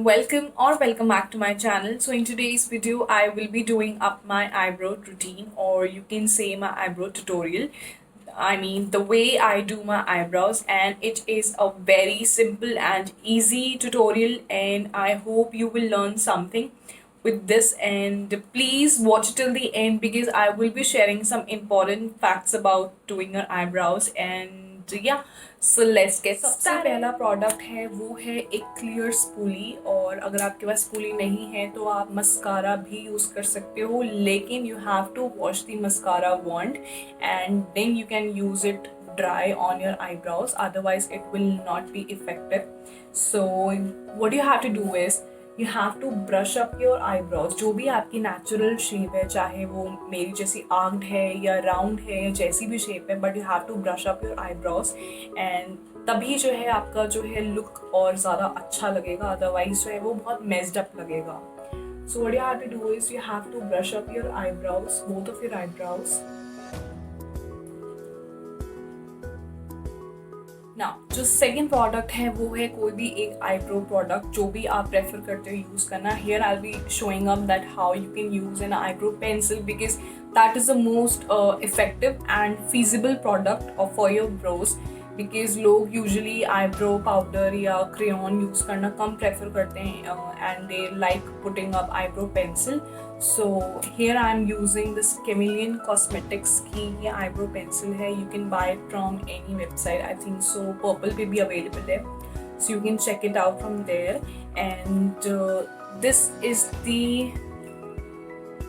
everyone, welcome back to my channel. So in today's video I will be doing up my eyebrow routine, or you can say my eyebrow tutorial. I mean the way I do my eyebrows, and it is a very simple and easy tutorial, and I hope you will learn something with this. And please watch till the end because I will be sharing some important facts about doing your eyebrows. And yeah, so let's get सबसे पहला product है वो है एक clear spoolie, और अगर आपके पास spoolie नहीं है तो आप मस्कारा भी यूज़ कर सकते हो, लेकिन you have to wash the mascara wand and then you can use it dry on your eyebrows, otherwise it will not be effective. So what you have to do is you have to brush up your eyebrows. जो भी आपकी natural shape है, चाहे वो मेरी जैसी आर्क्ड है या राउंड है या जैसी भी शेप है, but you have to brush up your eyebrows, and तभी जो है आपका जो है लुक और ज़्यादा अच्छा लगेगा, अदरवाइज जो है वो बहुत मेस्ड अप लगेगा. So what you have to do is you have to brush up your eyebrows, both of your eyebrows. ना जो सेकेंड प्रोडक्ट है वो है कोई भी एक आईब्रो प्रोडक्ट जो भी आप प्रेफर करते हो यूज़ करना. Here I will be showing up that how you can use an eyebrow pencil, because that is the most effective and feasible product for your brows. Because लोग usually eyebrow powder या crayon use करना कम prefer करते हैं, and they like putting up eyebrow pencil. So here I am using this CAMELEON cosmetics की ये eyebrow pencil है. You can buy it from any website. I think so Purple पे भी available है, so you can check it out from there. And this is the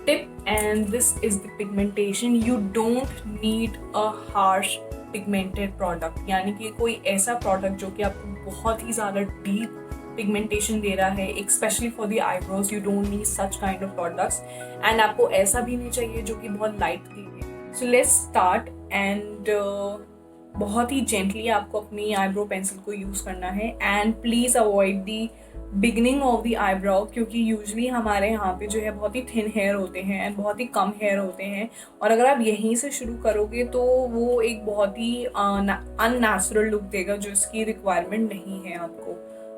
tip and this is the pigmentation. You don't need a harsh pigmented product, यानी कि कोई ऐसा product जो कि आपको बहुत ही ज़्यादा deep पिगमेंटेशन दे रहा है. एक specially for the eyebrows you don't need such kind of products, and आपको ऐसा भी नहीं चाहिए जो कि बहुत light they. So let's start. And बहुत ही जेंटली आपको अपनी आईब्रो पेंसिल को यूज़ करना है, and please avoid the beginning of the eyebrow, क्योंकि यूजली हमारे यहाँ पे जो है बहुत ही थिन हेयर होते हैं एंड बहुत ही कम हेयर होते हैं, और अगर आप यहीं से शुरू करोगे तो वो एक बहुत ही अननेचुरल लुक देगा जो इसकी रिक्वायरमेंट नहीं है आपको.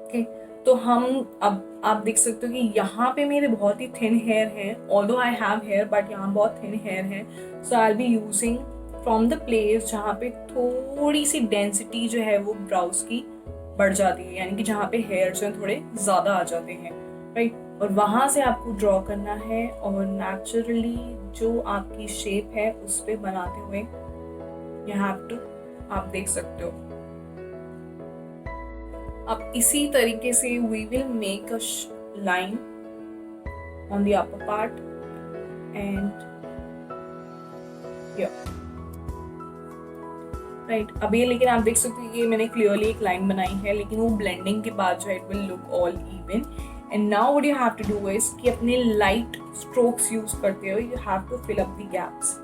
ओके, तो हम अब आप देख सकते हो कि यहाँ पे मेरे बहुत ही थिन हेयर हैं, although I have hair but यहाँ बहुत थिन हेयर है. So I will be using from the place जहाँ पे थोड़ी सी डेंसिटी जो है वो ब्राउज की बढ़ जाती है, यानी कि जहाँ पे हेयर जो है थोड़े ज़्यादा आ जाते हैं, राइट. और वहाँ से आपको ड्रॉ करना है और नेचुरली जो आपकी शेप है उस पर बनाते हुए यू हैव टू, आप देख सकते हो. अब इसी तरीके से we will make a line on the upper part and right. अब ये लेकिन आप देख सकते हो ये मैंने क्लियरली एक लाइन बनाई है, लेकिन वो ब्लेंडिंग के बाद जो है it will look all even. And now what you have to do is कि अपने लाइट स्ट्रोक्स यूज करते हो you have to fill up the gaps.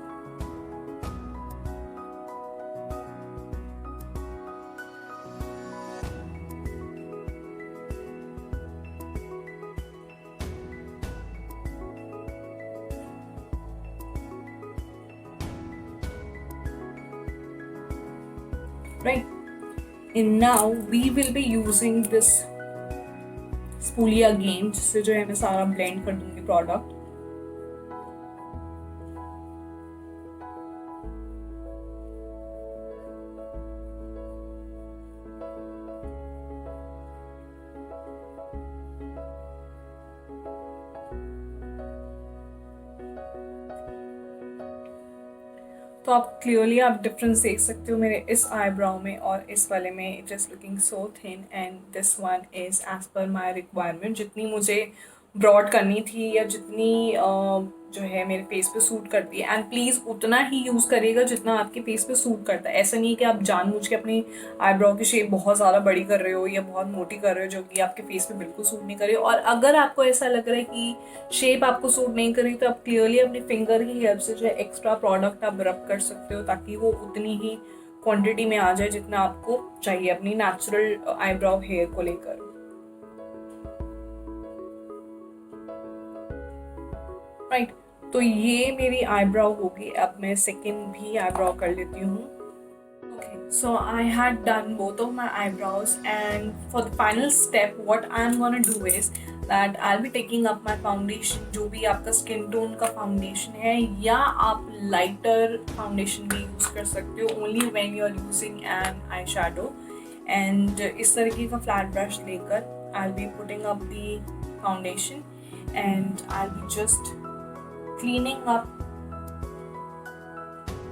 Right, and now we will be using this spoolie again, जिससे जो है मैं सारा blend कर दूंगी product. तो आप क्लियरली आप डिफरेंस देख सकते हो मेरे इस आईब्राउ में और इस वाले में. It is looking so thin and this one is as per my requirement. जितनी मुझे ब्रॉड करनी थी या जितनी जो है मेरे फेस पे सूट करती है, एंड प्लीज़ उतना ही यूज़ करिएगा जितना आपके फेस पे सूट करता है. ऐसा नहीं है कि आप जानबूझ के अपनी आईब्रो की शेप बहुत ज़्यादा बड़ी कर रहे हो या बहुत मोटी कर रहे हो जो कि आपके फेस पे बिल्कुल सूट नहीं कर रही हो. और अगर आपको ऐसा लग रहा है कि शेप आपको सूट नहीं कर रही तो आप क्लियरली अपनी फिंगर की हेल्प से जो है एक्स्ट्रा प्रोडक्ट आप रब कर सकते हो, ताकि वो उतनी ही क्वान्टिटी में आ जाए जितना आपको चाहिए अपनी नेचुरल आईब्रो हेयर को लेकर. राइट, तो ये मेरी आईब्रो होगी. अब मैं सेकंड भी आईब्रो कर लेती हूँ. Okay, So I had done both of my eyebrows, and for the final step what I'm gonna do is that I'll be taking up my foundation, जो भी आपका skin tone का foundation है, या आप lighter foundation भी use कर सकते हो only when you're using an eyeshadow. And इस तरीके का flat brush लेकर I'll be putting up the foundation and I'll be just cleaning up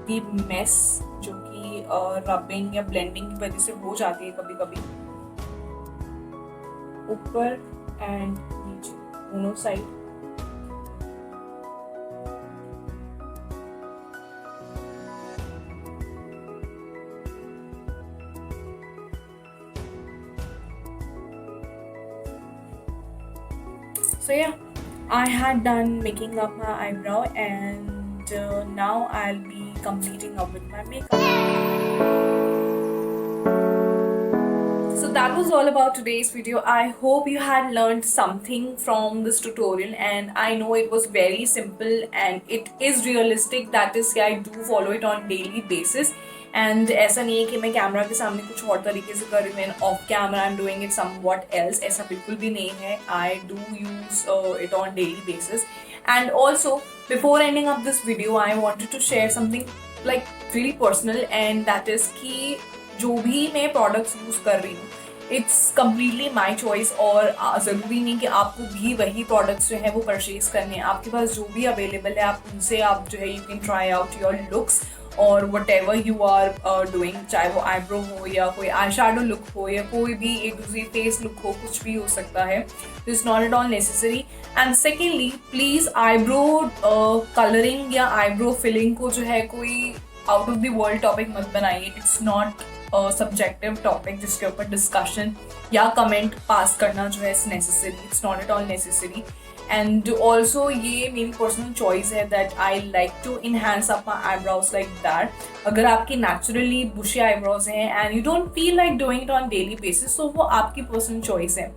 the mess जो कि रबिंग या ब्लेंडिंग की वजह से हो जाती है कभी कभी, ऊपर एंड नीचे दोनों side. So yeah, I had done making up my eyebrow, and now I'll be completing up with my makeup. So that was all about today's video. I hope you had learned something from this tutorial, and I know it was very simple and it is realistic. That is why I do follow it on daily basis. And ऐसा नहीं है कि मैं camera के सामने कुछ और तरीके से कर रही हूँ, of camera I am doing it somewhat else. ऐसा बिल्कुल भी नहीं है. I do use it on daily basis. And also, before ending up this video, I wanted to share something like really personal, and that is कि जो भी मैं products use कर रही हूँ, it's completely my choice. और ज़रूरी नहीं कि आपको भी वही products जो है वो purchase करने हैं. आपके पास जो भी available है आप उनसे आप जो है you can try out your looks और whatever you are doing, चाहे वो eyebrow हो या कोई eyeshadow look हो या कोई भी एक दूसरी face look हो, कुछ भी हो सकता है. So it's not at all necessary. And secondly, please eyebrow coloring या eyebrow filling को जो है कोई out of the world topic मत बनाइए. It's not a subjective topic जिसके ऊपर discussion या comment pass करना जो है necessary. It's not at all necessary. And also ये मेरी personal choice है that I like to enhance up my eyebrows like that. अगर आपकी naturally bushy eyebrows हैं and you don't feel like doing it on daily basis, so वो आपकी personal choice है.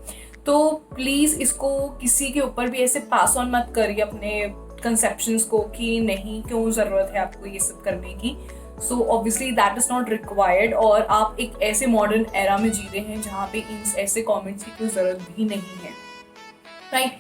तो प्लीज़ इसको किसी के ऊपर भी ऐसे पास ऑन मत करिए अपने कंसेप्शंस को कि नहीं क्यों ज़रूरत है आपको ये सब करने की. So obviously that is not required. और आप एक ऐसे मॉडर्न एरा में जी रहे हैं जहाँ पे इन ऐसे कमेंट्स की कोई ज़रूरत भी नहीं है, राइट.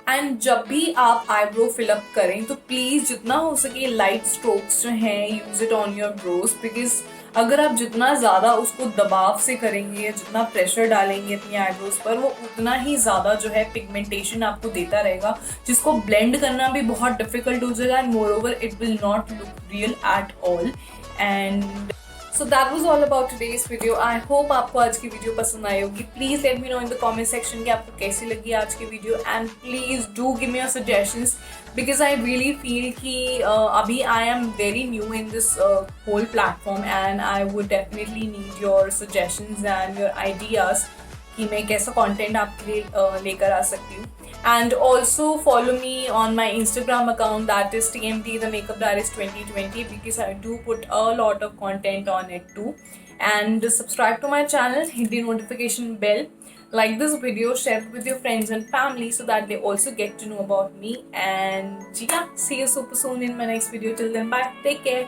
एंड जब भी आप आईब्रो फिलअप करें तो प्लीज़ जितना हो सके लाइट स्ट्रोक्स जो हैं use it on your brows. Because अगर आप जितना ज़्यादा उसको दबाव से करेंगे या जितना प्रेशर डालेंगे अपनी आईब्रोज पर, वो उतना ही ज़्यादा जो है पिगमेंटेशन आपको देता रहेगा, जिसको ब्लेंड करना भी बहुत डिफिकल्ट हो जाएगा. And more over it will not look real at all. And So that was all about today's video. I hope आपको आज की वीडियो पसंद आई होगी. Please let me know in the comment section कि आपको कैसी लगी आज की video, and please do give me your suggestions because I really feel कि अभी I am very new in this whole platform and I would definitely need your suggestions and your ideas कि मैं कैसा content आपके लिए लेकर आ सकती हूँ. And also follow me on my Instagram account, that is TMT the Makeup Diaries 2020, because I do put a lot of content on it too. And subscribe to my channel, hit the notification bell, like this video, share it with your friends and family so that they also get to know about me. And yeah, see you super soon in my next video. Till then, bye, take care.